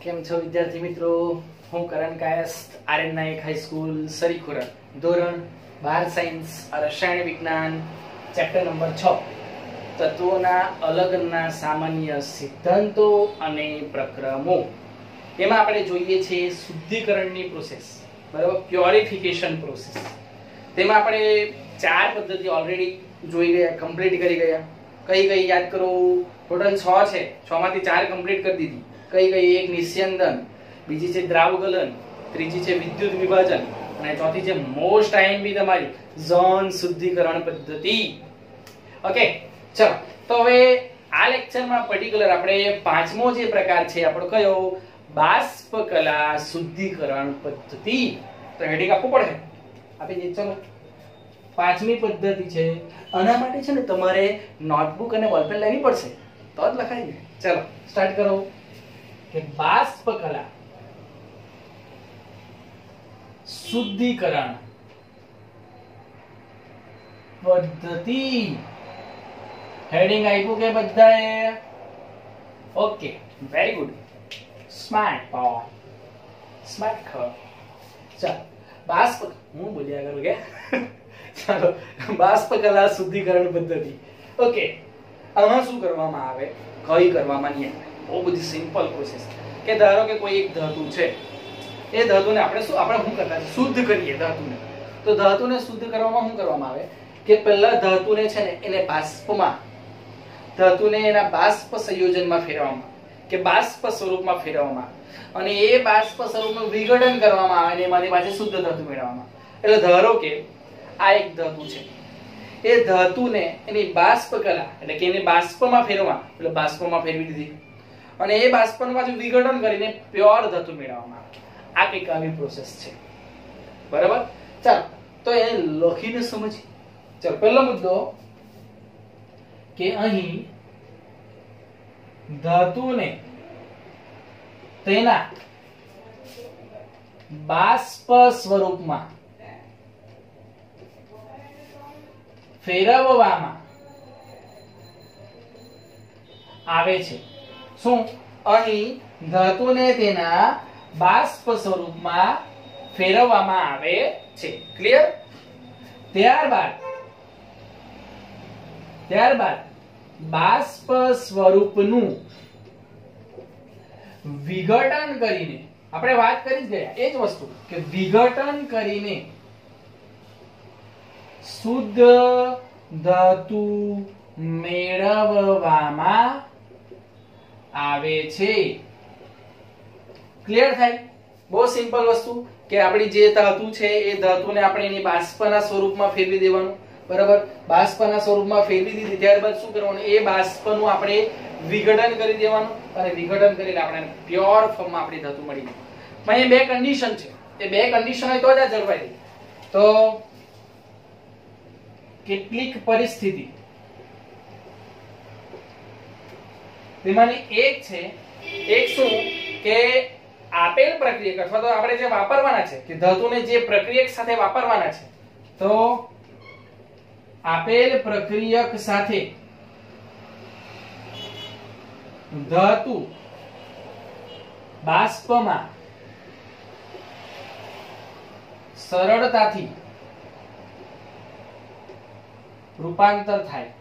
કેમ છો વિદ્યાર્થી મિત્રો? હું કરણ કાયસ્થ, આર્યન નાયક હાઈસ્કૂલ સરીખુરા, ધોરણ 12 સાયન્સ રસાયણ વિજ્ઞાન, ચેપ્ટર નંબર 6 તત્વોના અલગના સામાન્ય સિદ્ધાંતો અને પ્રક્રમો. એમાં આપણે જોઈએ છે શુદ્ધિકરણની પ્રોસેસ, બરાબર, પ્યોરિફિકેશન પ્રોસેસ. તેમાં આપણે 4 પદ્ધતિ ઓલરેડી જોઈ ગયા, કમ્પ્લીટ કરી ગયા. કઈ કઈ યાદ કરો? ટોટલ 6 છે, 6 માંથી 4 કમ્પ્લીટ કરી દીધી. કઈ કઈ? એક નિસ્યંદન, બીજી છે દ્રાવગલન, ત્રીજી છે વિદ્યુત વિભાજન અને ચોથી છે મોસ્ટ આઈએમપી તમારી ઝોન શુદ્ધિકરણ પદ્ધતિ. ઓકે, ચલો તો હવે આ લેક્ચરમાં પર્ટિક્યુલર આપણે પાંચમો જે પ્રકાર છે આપણો કયો? બાષ્પકલા શુદ્ધિકરણ પદ્ધતિ. તો હેડિંગ આપવું પડે, આપી દે. ચલો, પાંચમી પદ્ધતિ છે. આના માટે છે ને તમારે નોટબુક અને બોલપેન લેવી પડશે, તો જ લખાય ને. ચલો સ્ટાર્ટ કરો કે બાષ્પકલા શુદ્ધિકરણ પદ્ધતિ. હેડિંગ આપ્યું કે બધાએ? Okay, very good, smart boy, smart ખર. ચાલો, બાષ્પ હું બોલ્યા કરું કે ચાલો, બાષ્પકલા શુદ્ધિકરણ પદ્ધતિ. ઓકે, આમાં શું કરવામાં આવે, કઈ કરવામાં નહીં આવે. બહુ બધી સિમ્પલ પ્રોસેસ. કે ધારો કે કોઈ એક ધાતુ છે, એ ધાતુને આપણે શું કરતા શુદ્ધ કરીએ ધાતુને. તો ધાતુને શુદ્ધ કરવામાં શું કરવામાં આવે કે પહેલા ધાતુને છે ને એને બાષ્પમાં, ધાતુને એના બાષ્પ સંયોજનમાં ફેરવવામાં, કે બાષ્પ સ્વરૂપમાં ફેરવવામાં, અને એ બાષ્પ સ્વરૂપનું વિઘટન કરવામાં આવે અને એમાંથી પાછી શુદ્ધ ધાતુ મેળવવામાં. એટલે ધારો કે આ એક ધાતુ છે, એ ધાતુને એની બાષ્પકલા એટલે કે એને બાષ્પમાં ફેરવવા, એટલે બાષ્પમાં ફેરવી દીધી અને એ બાષ્પનું પાછું વિઘટન કરીને પ્યોર ધાતુ મેળવવામાં આવે. આ કઈક આવી પ્રોસેસ છે, બરાબર. ચાલો તો એને લખીને સમજીએ. ચાલો, પહેલો મુદ્દો કે અહીં ધાતુને તેના બાષ્પ સ્વરૂપમાં ફેરવવામાં આવે છે. શું? અહીં ધાતુને તેના બાષ્પ સ્વરૂપમાં ફેરવવામાં આવે છે. ક્લિયર? ત્યારબાદ બાષ્પ સ્વરૂપનું વિઘટન કરીને, આપણે વાત કરી જ ગયા એ જ વસ્તુ કે વિઘટન કરીને શુદ્ધ ધાતુ મેળવવામાં આવે છે. ક્લિયર થાય? બહુ સિમ્પલ વસ્તુ કે આપણી જે ધાતુ છે એ ધાતુને આપણે એની બાષ્પના સ્વરૂપમાં ફેરવી દેવાનું, બરાબર. બાષ્પના સ્વરૂપમાં ફેરવી દીધી ત્યારબાદ શું કરવાનું? એ બાષ્પનું આપણે વિઘટન કરી દેવાનું અને વિઘટન કરીને આપણે પ્યોર ફોર્મમાં આપણી ધાતુ મળી જાય. અહીં બે કન્ડિશન છે, એ બે કન્ડિશન હોય તો જ આ જળવાઈ રહે. તો કેટલીક પરિસ્થિતિ તેમાંની એક છે, એક શું કે આપેલ પ્રક્રિયક અથવા તો આપણે જે વાપરવાના છે કે ધાતુને જે પ્રક્રિયક સાથે વાપરવાના છે, તો આપેલ પ્રક્રિયક સાથે ધાતુ બાષ્પમાં સરળતાથી રૂપાંતર થાય.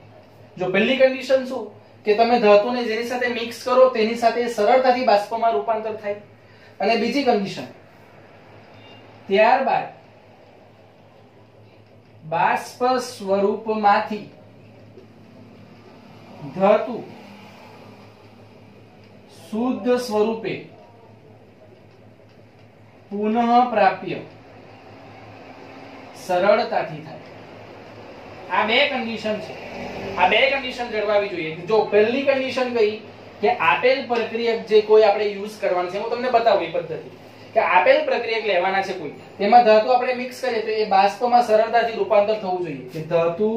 જો પહેલી કન્ડિશન શું કે તમે ધાતુને જેની સાથે મિક્સ કરો તેની સાથે સરળતાથી બાષ્પમાં રૂપાંતર થાય, અને બીજી કન્ડિશન ત્યારબાદ બાષ્પ સ્વરૂપમાંથી ધાતુ શુદ્ધ સ્વરૂપે પુનઃ પ્રાપ્ય સરળતાથી થાય. આ બે કન્ડિશન છે, આ બે કન્ડિશન જળવાવી જોઈએ. જો પહેલી કન્ડિશન કઈ કે આપેલ પ્રક્રિયક જે કોઈ આપણે યુઝ કરવાનું છે, હું તમને બતાવું એ પદ્ધતિ કે આપેલ પ્રક્રિયક લેવાના છે કોઈ, તેમાં ધાતુ આપણે મિક્સ કરીએ તો એ બાષ્પમાં સરળતાથી રૂપાંતર થવું જોઈએ, કે ધાતુ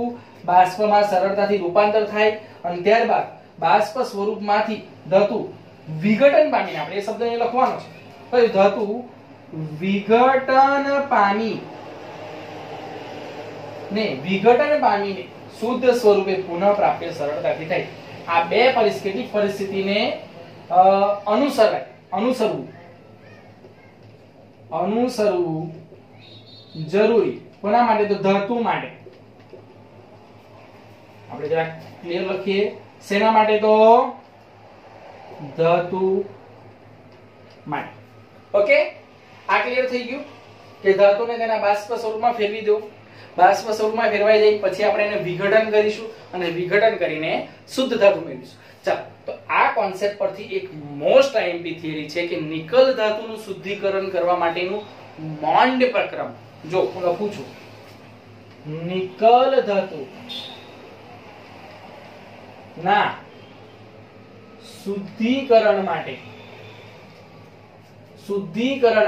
બાષ્પમાં સરળતાથી રૂપાંતર થાય અને ત્યારબાદ બાષ્પ સ્વરૂપમાંથી ધાતુ વિઘટન પામીને, આપણે એ શબ્દ અહીં લખવાનો છે, તો ધાતુ વિઘટન પામીને શુદ્ધ સ્વરૂપે પુનઃ પ્રાપ્ય સરળતાથી થાય. આ બે પરિસ્થિતિને અનુસરવું જરૂરી. કોના માટે? તો ધાતુ માટે. આપણે જરા ક્લિયર લખીએ. શેના માટે? તો ધાતુ માટે. ઓકે, આ ક્લિયર થઈ ગયું કે ધાતુને તેના બાષ્પ સ્વરૂપમાં ફેરવી દો. બાષ્પ સ્વરૂપમાં ફેરવાઈ જાય પછી આપણે એને વિઘટન કરીશું અને વિઘટન કરીને શુદ્ધ ધાતુ મેળવીશું. ચાલો, તો આ કોન્સેપ્ટ પરથી એક મોસ્ટ આઈએમપી થિયરી છે કે નિકલ ધાતુનું શુદ્ધિકરણ કરવા માટેનું મોન્ડ પ્રક્રમ. જો હું લખું છું, નિકલ ધાતુ ના શુદ્ધિકરણ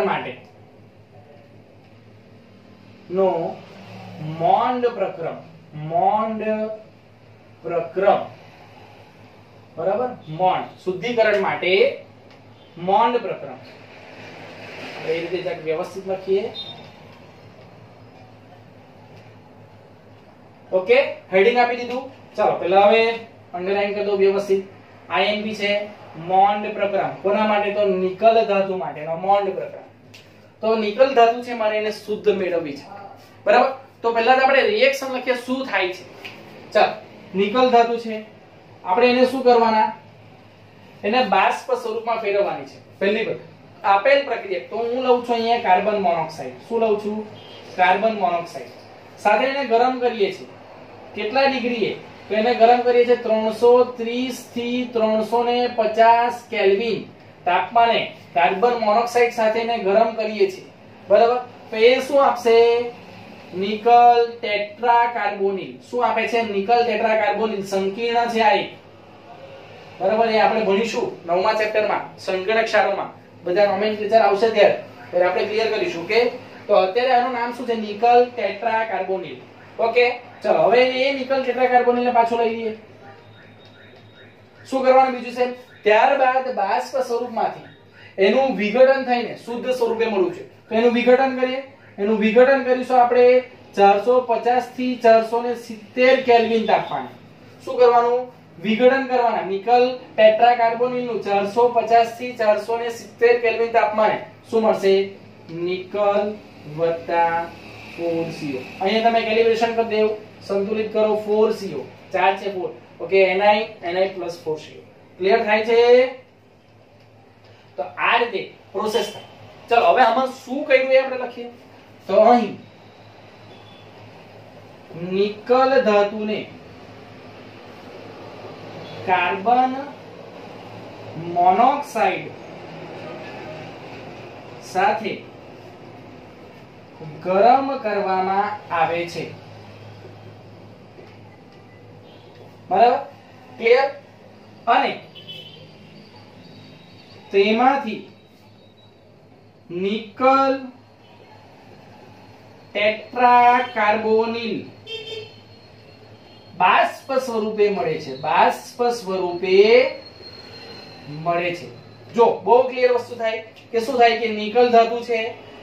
માટે નો મોન્ડ પ્રક્રમ. બરાબર, મોન્ડ શુદ્ધિકરણ માટે મોન્ડ પ્રક્રમ. એ રીતે જક વ્યવસ્થિત લખીએ. ઓકે, હેડિંગ આપી દીધું. ચાલો પહેલા હવે અંડરલાઈન કરી દો વ્યવસ્થિત. આઈએમપી છે મોન્ડ પ્રક્રમ. કોના માટે? તો નિકલ ધાતુ માટેનો મોન્ડ પ્રક્રમ. તો નિકલ ધાતુ છે મારે એને શુદ્ધ મેળવવી છે. બરાબર, તો પહેલા તો આપણે રિએક્શન લખીએ શું થાય છે. ચાલો, નિકલ ધાતુ છે, આપણે એને શું કરવાના? એને બાષ્પ સ્વરૂપમાં ફેરવવાની છે. પહેલી વખત આપેલ પ્રક્રિયા તો હું લઉં છું અહીંયા કાર્બન મોનોક્સાઇડ. શું લઉં છું? Carbon monoxide. સાથે એને ગરમ કરીએ છીએ. કેટલા ડિગ્રીએ? તો એને ગરમ કરીએ છીએ 330 થી 350 કેલ્વિન તાપમાને કાર્બન મોનોક્સાઇડ સાથે એને ગરમ કરીએ છીએ. બરાબર, તો એ શું આપશે? નિકલ ટેટ્રાકાર્બોનિલ. શું આપે છે? નિકલ ટેટ્રાકાર્બોનિલ. સંકીર્ણ છે આ એક. બરાબર, એ આપણે ભણીશું 9મા ચેપ્ટરમાં સંગણક ક્ષારોમાં. બધા નોમેનક્લેચર આવશે ત્યારે આપણે ક્લિયર કરીશું. કે તો અત્યારે આનું નામ શું છે? નિકલ ટેટ્રાકાર્બોનિલ. ઓકે, ચલો હવે એ નિકલ ટેટ્રાકાર્બોનિલ ને પાછો લઈ લઈએ. શું કરવાનું બીજું છે? ત્યારબાદ બાષ્પ સ્વરૂપમાંથી એનું વિઘટન થઈને શુદ્ધ સ્વરૂપે મળ્યું છે. તો એનું વિઘટન કરીએ. એનું વિઘટન કરીશું આપણે 450 થી 470 કેલ્વિન તાપમાને. શું કરવાનું? વિઘટન કરવાના. નિકલ ટેટ્રાકાર્બોનિલ નું 450 થી 470 કેલ્વિન તાપમાને શું મળશે? નિકલ વત્તા 4CO. અહીંયા તમે કેલિબ્રેશન કરી દેવ, સંતુલિત કરો. 4CO ચાર્જ છે 4. Okay, Ni plus 4CO. Clear થાય છે? તો આ રીતે પ્રોસેસ થાય. ચલો હવે આમાં શું કર્યું એ આપણે લખીએ. તો અહીં નિકલ ધાતુને કાર્બન મોનોક્સાઇડ સાથે ગરમ કરવામાં આવે છે. બરાબર, ક્લિયર? અને તેમાંથી નિકલ ટેટ્રાકાર્બોનિલ બાષ્પ સ્વરૂપે મળે છે. બાષ્પ સ્વરૂપે મળે છે. જો બહુ ક્લિયર વસ્તુ થાય કે શું થાય કે નિકલ ધાતુ છે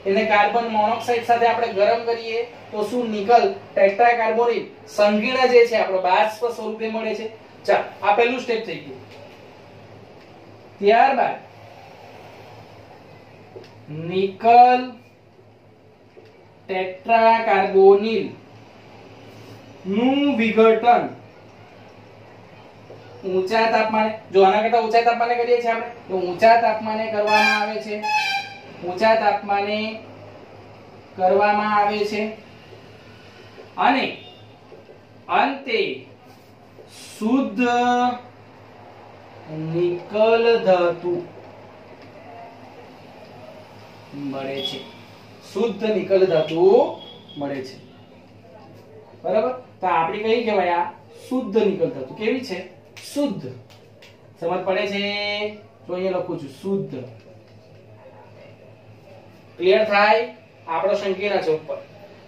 એને કાર્બન મોનોક્સાઇડ સાથે આપણે ગરમ કરીએ તો શું? નિકલ ટેટ્રાકાર્બોનિલ સંકીર્ણ જે છે આપણો બાષ્પ સ્વરૂપે મળે છે. ચાલો, આ પહેલું સ્ટેપ થઈ ગયું. ત્યારબાદ નિકલ ટેટ્રાકાર્બોનિલ નું વિઘટન ઊંચા તાપમાને, જો આના કરતા ઊંચા તાપમાને કરીએ છીએ આપણે, તો ઊંચા તાપમાને કરવામાં આવે છે. ઊંચા તાપમાને કરવામાં આવે છે અને અંતે શુદ્ધ નિકલ ધાતુ મળે છે. શુદ્ધ નિકલ ધાતુ મળે છે. બરાબર, તો આપણી કઈ કહેવાય? આ શુદ્ધ નિકલ ધાતુ. કેવી છે? શુદ્ધ. સમજ પડે છે? તો અહીંયા લખું છું શુદ્ધ. ક્લિયર થાય? આપણો સંકીર્ણ છે ઉપર.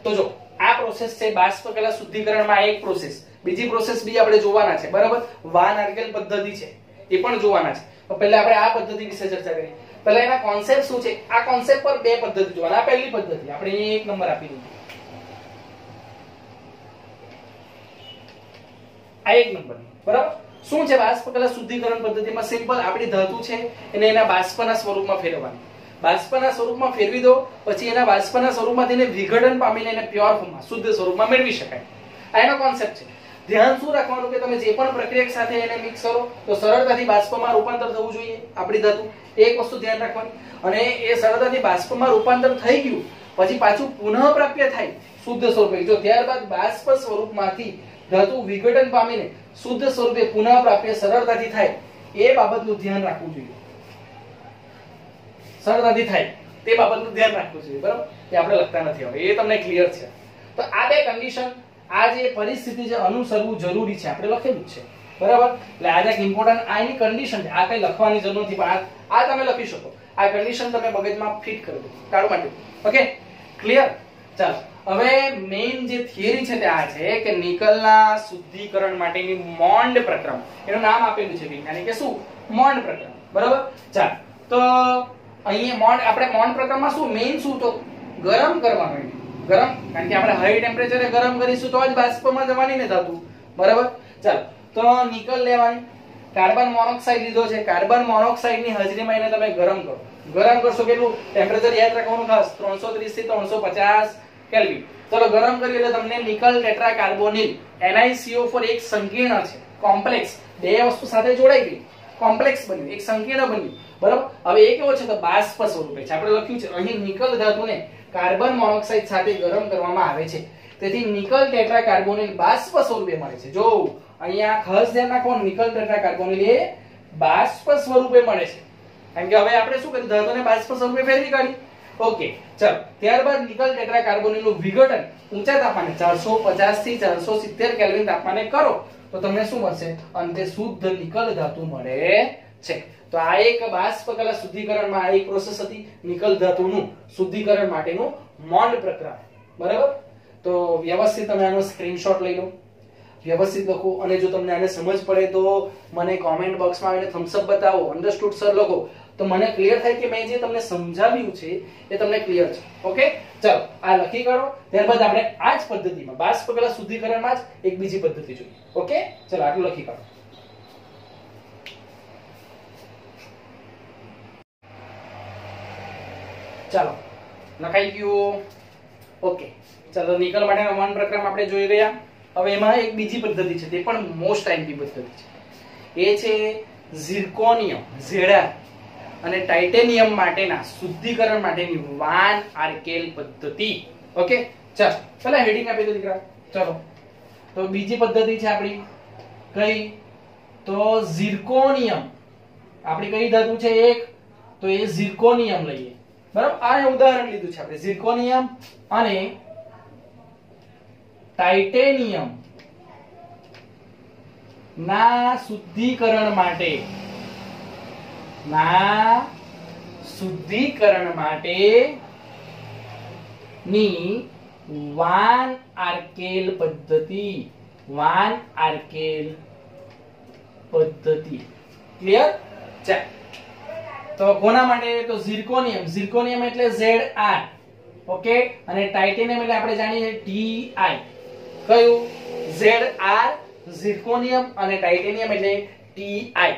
તો જો આ પ્રોસેસ છે બાષ્પ કલા શુદ્ધિકરણમાં એક પ્રોસેસ. બીજી પ્રોસેસ બી આપણે જોવાના છે. બરાબર, વાન આર્ગેલ પદ્ધતિ છે એ પણ જોવાના છે. તો પહેલા આપણે આ પદ્ધતિ વિશે ચર્ચા કરીએ. પહેલા એના કોન્સેપ્ટ શું છે? આ કોન્સેપ્ટ પર બે પદ્ધતિ જોવાના. આ પહેલી પદ્ધતિ આપણે અહીંયા 1 નંબર આપી દીધો. આ 1 નંબર. બરાબર, શું છે બાષ્પ કલા શુદ્ધિકરણ પદ્ધતિમાં? સિમ્પલ, આપણી ધાતુ છે એને એના બાષ્પના સ્વરૂપમાં ફેરવવાની. બાષ્પના સ્વરૂપમાં ફેરવી દો, પછી એના બાષ્પના સ્વરૂપમાંથી એને વિઘટન પામીને એને પ્યોર ફોર્મમાં શુદ્ધ સ્વરૂપમાં મેળવી શકાય. આ એનો કોન્સેપ્ટ છે. ધ્યાન શું રાખવાનું કે તમે જે પણ પ્રક્રિયા સાથે એને મિક્સ કરો તો સરળતાથી બાષ્પમાં રૂપાંતર થવું જોઈએ આપણી ધાતુ. એક વસ્તુ ધ્યાન રાખવાની. અને એ સરળતાથી બાષ્પમાં રૂપાંતર થઈ ગયું પછી પાછું પુનઃ પ્રાપ્ય થાય શુદ્ધ સ્વરૂપે. જો ત્યારબાદ બાષ્પ સ્વરૂપમાંથી ધાતુ વિઘટન પામીને શુદ્ધ સ્વરૂપે પુનઃ પ્રાપ્ય સરળતાથી થાય એ બાબતનું ધ્યાન રાખવું જોઈએ. સરળતાથી થાય તે બાબતનું ધ્યાન રાખવું જોઈએ. બરાબર, એ આપણે લખતા નથી હવે, એ તમને ક્લિયર છે. તો આ બે કન્ડિશન, આ જે પરિસ્થિતિ છે અનુસરવું જરૂરી છે, આપણે લખેલું છે. બરાબર, એટલે આ એક ઇમ્પોર્ટન્ટ આની કન્ડિશન છે. આ કઈ લખવાની જરૂર નથી, પણ આ તમે લખી શકો. આ કન્ડિશન તમે મગજમાં ફિટ કરી દો કાઢો માટે. Okay, clear? ચાલો, હવે મેઇન જે થિયરી છે તે આ છે કે નિકલના શુદ્ધિકરણ માટેની મોન્ડ પ્રક્રમ. એનું નામ આપેલું છે વૈજ્ઞાનિકે, શું? મોન્ડ પ્રક્રમ. બરાબર, ચાલો. તો અહીંયા મોન્ડ, આપણે મોન્ડ પ્રક્રમમાં શું મેઇન શું તો ગરમ કરવાનું. ગરમ, કારણ કે આપણે હાઈ ટેમ્પરેચરે ગરમ કરીશું તો જ બાષ્પમાં જવાની ને ધાતુ. બરાબર, ચાલો. તો નિકલ લેવાની, કાર્બન મોનોક્સાઇડ લીધો છે. કાર્બન મોનોક્સાઇડ ની હાજરીમાં એને તમે ગરમ કરો. ગરમ કરશો કેટલું? ટેમ્પરેચર યાદ રાખવાનું ખાસ, 330 થી 350 કેલ્વિન. ચલો, ગરમ કરી એટલે તમને નિકલ ટેટ્રાકાર્બોનિલ NiCO4 એક સંકીર્ણ છે, કોમ્પ્લેક્સ. બે વસ્તુ સાથે જોડાઈ ગઈ, કોમ્પ્લેક્સ બન્યું, એક સંકીર્ણ બન્યું. બરાબર, હવે એ કેવો છે તો બાષ્પ સ્વરૂપે છે. આપણે લખ્યું છે અહીં નિકલ ધાતુને કાર્બન મોનોક્સાઇડ સાથે ગરમ કરવામાં આવે છે, તેથી નિકલ ટેટ્રાકાર્બોનિલ બાષ્પ સ્વરૂપે મળે છે. જો અહીંયા ખાસ ધ્યાન રાખવાનું, નિકલ ટેટ્રાકાર્બોનિલ એ બાષ્પ સ્વરૂપે મળે છે. કારણ કે હવે આપણે શું કર્યું, ધાતુને બાષ્પ સ્વરૂપે ફેરવી કાઢી. ઓકે, ચાલો. ત્યારબાદ નિકલ ટેટ્રાકાર્બોનિલનું વિઘટન ઊંચા તાપમાને 450 થી 470 કેલ્વિન તાપમાને કરો તો તમને શું મળશે? અંતે શુદ્ધ નિકલ ધાતુ મળે છે. તો આ એક બાષ્પ કલા શુદ્ધિકરણમાં આ એક પ્રોસેસ હતી, નિકલ ધાતુનું શુદ્ધિકરણ માટેનું મોન્ડ પ્રક્રિયા. બરાબર, તો વ્યવસ્થિત તમે આનો સ્ક્રીનશોટ લઈ લો, વ્યવસ્થિત લખો. અને જો તમને આને સમજ પડે તો મને કોમેન્ટ બોક્સમાં આવીને થમ્સ અપ બતાવો, અન્ડરસ્ટુડ સર લખો, તો મને ક્લિયર થાય કે મેં જે તમને સમજાવ્યું છે એ તમને ક્લિયર છે. ઓકે, ચાલો આ લખી કાઢો. ત્યારબાદ આપણે આ જ પદ્ધતિમાં બાષ્પ કલા શુદ્ધિકરણમાં જ એક બીજી પદ્ધતિ જોઈએ. ઓકે, ચાલો આટલું લખી કાઢો. ચાલો, લખાઈ ગયું. ઓકે, ચાલો, નિકલ માટેનો મોન્ડ પ્રક્રિયા આપણે જોઈ ગયા. હવે એમાં એક બીજી પદ્ધતિ છે, તે પણ મોસ્ટ આઈમ્પી પદ્ધતિ છે. એ છે ઝિર્કોનિયમ, ઝેડા અને ટાઇટેનિયમ માટેના શુદ્ધિકરણ માટેની વાન આર્કેલ પદ્ધતિ. ઓકે, ચાલો પહેલા હેડિંગ આપી દો દીકરા. ચાલો, તો બીજી પદ્ધતિ છે આપણી કઈ તો ઝિર્કોનિયમ. આપણી કઈ ધાતુ છે એક તો એ ઝિર્કોનિયમ લઈએ. બરાબર, આ ઉદાહરણ લીધું છે આપણે, ઝિર્કોનિયમ અને ટાઇટેનિયમ ના શુદ્ધિકરણ માટે ની વાન આર્કેલ પદ્ધતિ. વાન આર્કેલ પદ્ધતિ. ક્લિયર? ચાલ, તો કોના માટે? તો ઝિર્કોનિયમ. ઝિર્કોનિયમ એટલે ZR. ઓકે, અને ટાઇટેનિયમ એટલે આપણે જાણીએ TI. કયું? ZR ઝિર્કોનિયમ અને ટાઇટેનિયમ એટલે TI.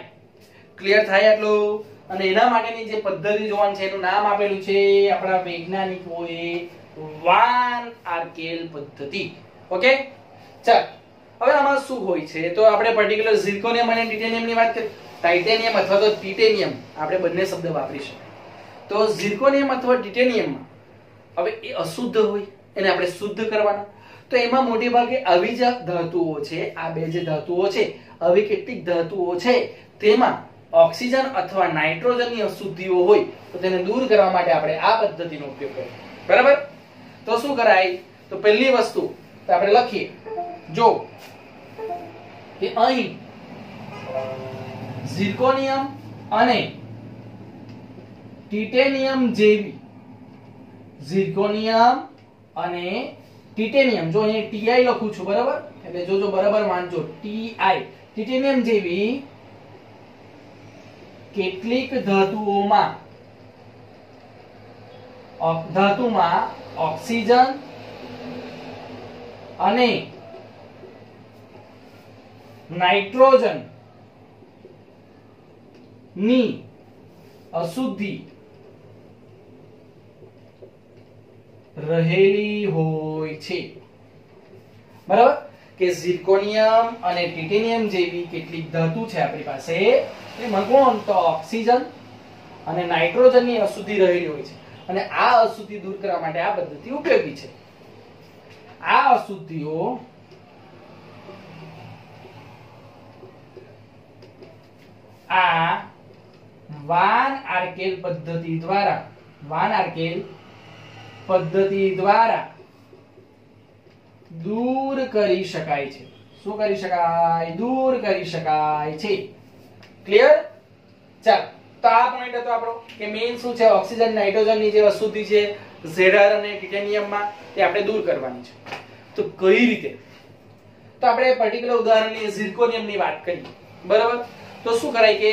ક્લિયર થાય એટલું? અને એના માટેની જે પદ્ધતિ જોવાની છે એનું નામ આપેલું છે આપણા વૈજ્ઞાનિકોએ વાન આર્કેલ પદ્ધતિ. ઓકે, ચાલ. હવે આમાં શું હોય છે તો આપણે પર્ટિક્યુલર ઝિર્કોનિયમ અને ટાઇટેનિયમ ની વાત કરીએ. ટાઇટેનિયમ અથવા તો ટિટેનિયમ, આપણે બંને શબ્દ વાપરી શકીએ. તો ઝિર્કોનિયમ અથવા ટિટેનિયમમાં હવે એ અશુદ્ધ હોય, એને આપણે શુદ્ધ કરવાના. તો એમાં મોટી ભાગે આવી જ ધાતુઓ છે, આ બે જે ધાતુઓ છે, આવી કેટલીક ધાતુઓ છે તેમાં ઓક્સિજન અથવા નાઇટ્રોજનની અશુદ્ધિઓ હોય તો તેને દૂર કરવા માટે આપણે આ પદ્ધતિનો ઉપયોગ કરીએ. બરાબર, તો શું કરાય? તો પહેલી વસ્તુ તો આપણે લખીએ, જો કે અહીં ઝિર્કોનિયમ અને ટિટેનિયમ જેવી, ઝિર્કોનિયમ અને ટિટેનિયમ, જો અહીં TI લખું છું, બરાબર, એટલે જો બરાબર વાંચો, TI, ટિટેનિયમ જેવી કેટલીક ધાતુમાં ઓક્સિજન અને નાઇટ્રોજન ની અશુદ્ધિ રહેલી હોય છે. બરાબર કે ઝિર્કોનિયમ અને ટાઇટેનિયમ જેવી કેટલીક ધાતુ છે આપણી પાસે, એમાં કોણ તો ઓક્સિજન અને નાઇટ્રોજનની અશુદ્ધિ રહેલી હોય છે, અને આ અશુદ્ધિ દૂર કરવા માટે આ પદ્ધતિ ઉપયોગી છે. આ અશુદ્ધિઓ આ વાન આર્કેલ પદ્ધતિ દ્વારા દૂર કરી શકાય છે. શું કરી શકાય? દૂર કરી શકાય છે. ક્લિયર? ચાલો, તો આ પોઈન્ટ હતો આપણો કે મેઈન શું છે, ઓક્સિજન નાઇટ્રોજનની જે અશુદ્ધિ છે ઝેડર અને ટાઇટેનિયમમાં, તે આપણે દૂર કરવાની છે. તો કઈ રીતે? તો આપણે પર્ટિક્યુલર ઉદાહરણની ઝિર્કોનિયમની વાત કરીએ. બરાબર, તો શું કરાય કે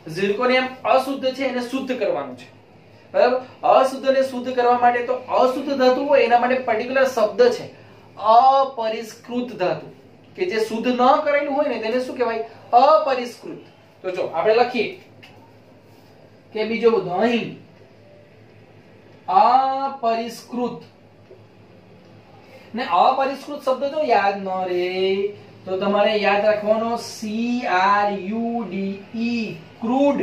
ઝિર્કોનિયમ અશુદ્ધ છે, એને શુદ્ધ કરવાનું છે. બરાબર, અશુદ્ધને શુદ્ધ કરવા માટે તો અશુદ્ધ ધાતુ હોય એના માટે પર્ટિક્યુલર શબ્દ છે અપરિષ્કૃત ધાતુ, કે જે શુદ્ધ ન કરેલું હોય ને તેને શું કહેવાય? અપરિષ્કૃત. તો જો આપણે લખીએ કે બીજો બધો અહીં અપરિષ્કૃત, ને અપરિષ્કૃત શબ્દ જો યાદ ન રહે તો તમારે યાદ રાખવાનો CRUDE, ક્રૂડ.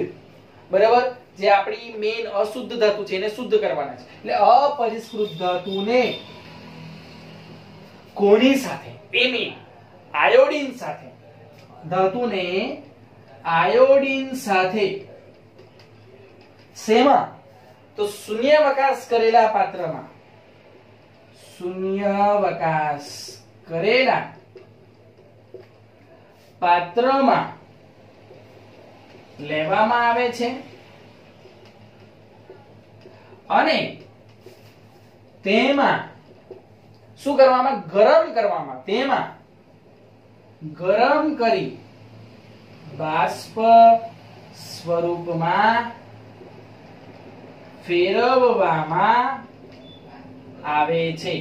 બરાબર, જે આપણી મેઈન અશુદ્ધ ધાતુ છે એને શુદ્ધ કરવાના છે. એટલે અપરિષ્કૃત ધાતુને કોની સાથે? એની આયોડીન સાથે. ધાતુને આયોડીન સાથે શેમાં? તો શૂન્યાવકાશ કરેલા પાત્રમાં, શૂન્યાવકાશ કરેલા પાત્રમાં લેવામાં આવે છે અને તેમાં શું કરવામાં? ગરમ કરવામાં, તેમાં ગરમ કરી બાષ્પ સ્વરૂપમાં ફેરવવામાં આવે છે.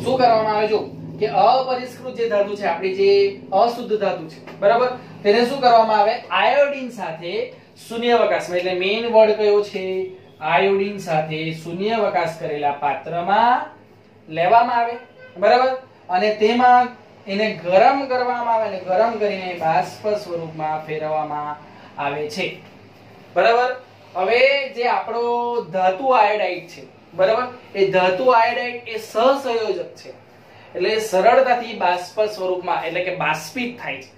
શું કરવામાં આવે? જો કે અપરિષ્કૃત જે ધાતુ છે, આપણી જે અશુદ્ધ ધાતુ છે, બરાબર, તેને શું કરવામાં આવે? આયોડીન સાથે શૂન્યાવકાશમાં, એટલે મેઈન વર્ડ કયો છે? આયોડીન સાથે શૂન્યાવકાશ કરેલા પાત્રમાં લેવામાં આવે. બરાબર, અને તેમાં એને ગરમ કરવામાં આવે, અને ગરમ કરીને બાષ્પ સ્વરૂપમાં ફેરવવામાં આવે છે. બરાબર, હવે જે આપણો ધાતુ આયોડાઇડ છે, બરાબર, એ ધાતુ આયોડાઇડ એ સહસંયોજક છે, એટલે સરળતાથી બાષ્પ સ્વરૂપમાં, એટલે કે બાષ્પિત થાય છે.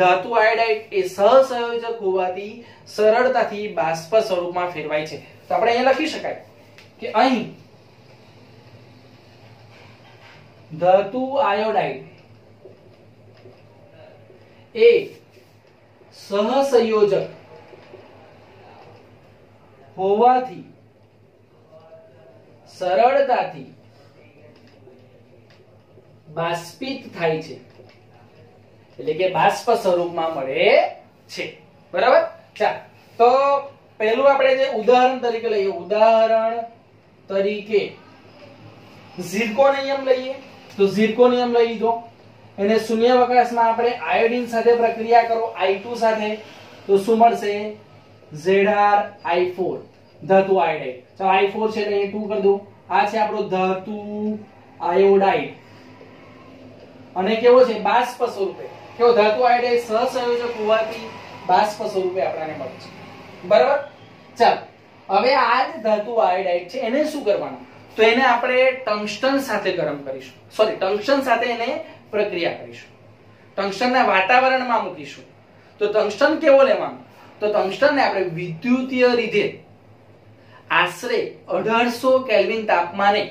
ધાતુ આયોડાઇડ એ સહસંયોજક હોવાથી સરળતાથી બાષ્પ સ્વરૂપમાં ફેરવાય છે. તો આપણે અહીંયા લખી શકાય કે અહીં ધાતુ આયોડાઇડ એ સહસંયોજક હોવાથી સરળતાથી બાષ્પિત થાય છે, એટલે કે બાષ્પ સ્વરૂપમાં મળે છે. બરાબર, ચાલો, તો પહેલું આપણે જે ઉદાહરણ તરીકે લઈએ, ઉદાહરણ તરીકે ઝિર્કોનિયમ લઈએ. તો ઝિર્કોનિયમ લઈ લીધો, એને શૂન્યાવકાશમાં આપણે આયોડીન સાથે પ્રક્રિયા કરો, I2 સાથે, તો શું મળશે? ZrI4, ધાતુ આયોડાઇડ. ચાલો, I4 છે એટલે અહીં 2 કરી દો. આ છે આપણો ધાતુ આયોડાઇડ, અને કેવો છે? બાષ્પ સ્વરૂપે. કેવો? ધાતુ આયોડાઇડ સહસંયોજક હોવાથી બાષ્પ સ્વરૂપે આપણને મળે છે. બરાબર, ચાલો, હવે આ જે ધાતુ આયોડાઇડ છે એને શું કરવાનું? તો એને આપણે ટંગસ્ટન સાથે ગરમ કરીશું, સોરી, ટંગસ્ટન સાથે એને પ્રક્રિયા કરીશું, ટંગસ્ટનના વાતાવરણમાં મૂકીશું. તો ટંગસ્ટન કેવો લેવાનો? તો ટંગસ્ટનને આપણે વિદ્યુતીય રીતે આશરે 1800 કેલ્વિન તાપમાને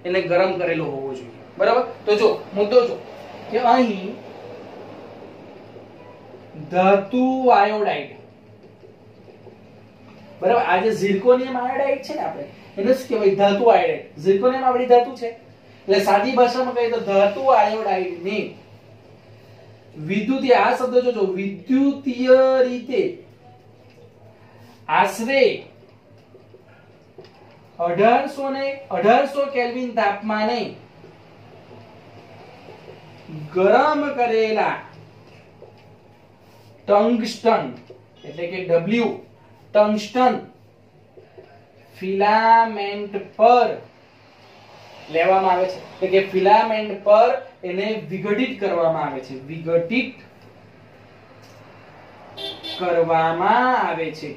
એને ગરમ કરેલો હોવો જોઈએ. બરાબર, તો જો મુદ્દો જો કે અહીં ધાતુ આયોડાઇડ, બરાબર, આ જે ઝિર્કોનિયમ આયોડાઇડ છે ને, આપણે એને શું કહેવાય? ધાતુ આયોડાઇડ. ઝિર્કોનિયમ આપણી ધાતુ છે, એટલે સાદી ભાષામાં કહીએ તો ધાતુ આયોડાઇડ ને વિદ્યુતીય, આ શબ્દ જોજો, વિદ્યુતીય રીતે આશરે 1800 કેલ્વિન તાપમાને ગરમ કરેલા ટંગસ્ટન એટલે કે W ટંગસ્ટન ફિલામેન્ટ પર લેવામાં આવે છે, એટલે કે ફિલામેન્ટ પર એને વિઘટિત કરવામાં આવે છે, વિઘટિત કરવામાં આવે છે.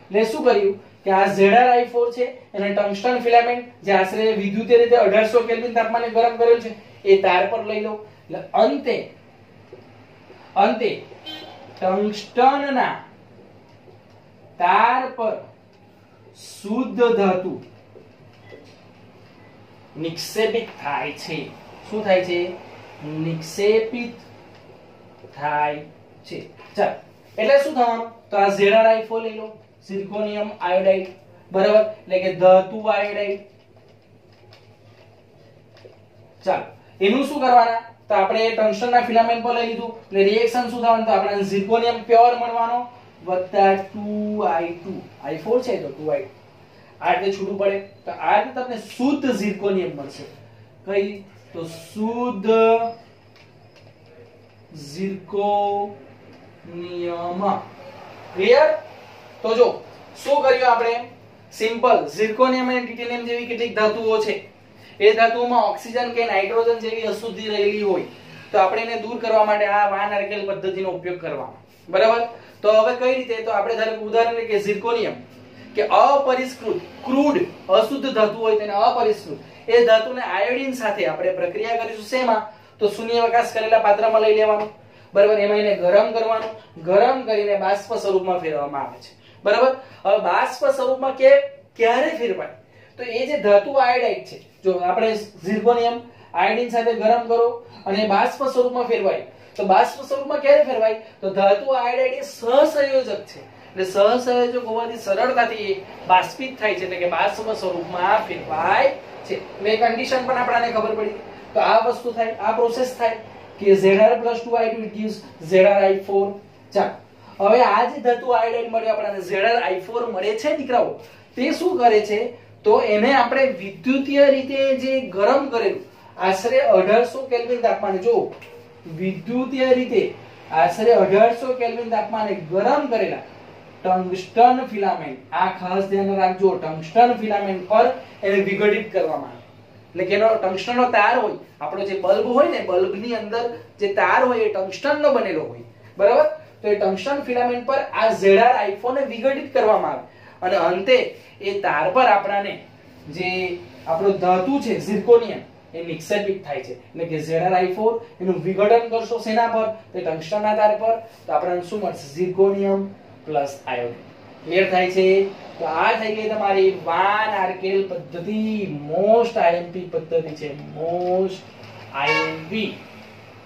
એટલે શું કર્યું કે આ ZrI4 છે એને ટંગસ્ટન ફિલામેન્ટ જે આશરે વિદ્યુતીય રીતે 1800 કેલ્વિન તાપમાને ગરમ કરેલ છે એ તાર પર લઈ લો. એટલે અંતે ટંગસ્ટનના તાર પર શુદ્ધ ધાતુ નિક્ષેપિત થાય છે. શું થાય છે? નિક્ષેપિત થાય છે. ચાલો, એટલે શું થવાનું? તો આ ZrI4 લઈ લો, સિર્કોનિયમ આયોડાઇડ, બરાબર, એટલે કે ધાતુ આયોડાઇડ. ચાલો, એનું શું કરવાના? તો આપણે ટંગસ્ટનના ફિલામેન્ટ પર લઈ લીધું એટલે રિએક્શન શું થવાનું? તો આપણને ઝિર્કોનિયમ પ્યોર મળવાનો વત્તા 2i2, i4 છે તો 2i2 આ રીતે છૂટું પડે. તો આ રીતે તમને શુદ્ધ ઝિર્કોનિયમ મળશે. કઈ? તો શુદ્ધ ઝિર્કોનિયમ. ક્લિયર? તો જો શું કર્યું આપણે? સિમ્પલ ઝિર્કોનિયમ અને ટિટેનિયમ જેવી કેટલીક ધાતુઓ છે, એ ધાતુઓમાં ઓક્સિજન કે નાઇટ્રોજન જેવી અશુદ્ધિ રહેલી હોય તો આપણે એને દૂર કરવા માટે આ વાન આર્કેલ પદ્ધતિનો ઉપયોગ કરવાનો. બરાબર? તો હવે કઈ રીતે? તો આપણે ધારો કે ઉદાહરણ તરીકે ઝિર્કોનિયમ કે અપરિષ્કૃત ક્રૂડ અશુદ્ધ ધાતુ હોય તેને અપરિષ્કૃત એ ધાતુને આયોડિન સાથે આપણે પ્રક્રિયા કરીશું. શેમાં? તો શૂન્યાવકાશ કરેલા પાત્રમાં લઈ લેવાનું. બરાબર? એમાં એને ગરમ કરવાનું, ગરમ કરીને બાષ્પ સ્વરૂપમાં ફેરવવામાં આવે છે. બરાબર? હવે બાષ્પ સ્વરૂપમાં ક્યારે ફેરવાય? તો એ જે ધાતુ આયોડાઇડ છે, જો આપણે ઝિર્કોનિયમ આયોડિન સાથે ગરમ કરો અને બાષ્પ સ્વરૂપમાં ફેરવાય. તો બાષ્પ સ્વરૂપમાં ક્યારે ફેરવાય? તો ધાતુ આયોડાઇડ એ સહસંયોજક છે, એટલે સહસંયોજક હોવાથી સરળતાથી બાષ્પિત થાય છે, એટલે કે બાષ્પ સ્વરૂપમાં ફેરવાય છે. એટલે કન્ડિશન પણ આપણને ખબર પડી. તો આ વસ્તુ થાય, આ પ્રોસેસ થાય કે Zr + 2i2 it gives ZrI4. ચાલો, હવે આ જે ધાતુ આયોડાઇડ મળ્યો આપણને ZrI4 મળે છે દીકરાઓ, તે શું કરે છે? તો એને આપણે વિદ્યુતીય રીતે જે ગરમ કરેલું આશરે 1800 કેલ્વિન તાપમાને, જો વિદ્યુતીય રીતે આશરે 1800 કેલ્વિન તાપમાને ગરમ કરેલા ટંગસ્ટન ફિલામેન્ટ, આ ખાસ ધ્યાન રાખજો, ટંગસ્ટન ફિલામેન્ટ પર એને વિઘટિત કરવામાં આવે. એટલે કે એનો ટંગસ્ટનનો તાર હોય, આપણો જે બલ્બ હોય ને, બલ્બની અંદર જે તાર હોય એ ટંગસ્ટનનો બનેલો હોય. બરાબર? તો એ ટંગસ્ટન ફિલામેન્ટ પર આ ZrI4 ને વિઘટિત કરવામાં આવે અને અંતે એ તાર પર આપણને જે આપણો ધાતુ છે ઝિર્કોનિયમ એ નિક્ષેપિત થાય છે. એટલે કે ZrI4 એનું વિઘટન કરશો શેના પર? તે ટંગસ્ટનના તાર પર. તો આપણને શું મળશે? Zirconium plus iodine. ક્લિયર થાય છે? તો આ થઈ ગઈ તમારી વાન આર્કેલ પદ્ધતિ. મોસ્ટ આઈએમપી પદ્ધતિ છે, મોસ્ટ આઈએમપી.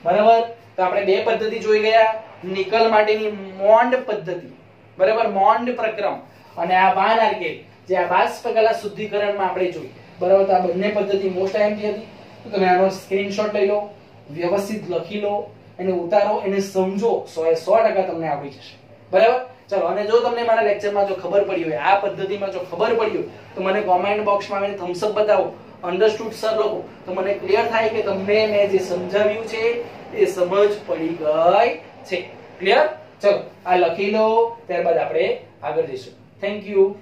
બરાબર? તો આપણે બે પદ્ધતિ જોઈ ગયા. નિકલ માટેની મોન્ડ પદ્ધતિ, બરાબર, મોન્ડ પ્રક્રમ, અને આ વાન આર્કેલ જે આ બાષ્પ કલા શુદ્ધિકરણમાં આપણે જોઈ. બરાબર? તો આ બંને પદ્ધતિ મોસ્ટ આઈએમપી હતી. તો તમે આનો સ્ક્રીનશોટ લઈ લો, વ્યવસ્થિત લખી લો, એને ઉતારો, એને સમજો, 100% તમને આવડી જશે. બરાબર? ચલો, અને જો તમને મારા લેક્ચરમાં જો ખબર પડી હોય, આ પદ્ધતિમાં જો ખબર પડી હોય તો મને કોમેન્ટ બોક્સમાં આવીને થમ્સ અપ બતાવો, અન્ડરસ્ટુડ સર લખો, તો મને ક્લિયર થાય કે તમને મેં જે સમજાવ્યું છે એ સમજ પડી ગઈ છે. ક્લિયર? ચલો, આ લખી લો, ત્યારબાદ આપણે આગળ જઈશું. Thank you.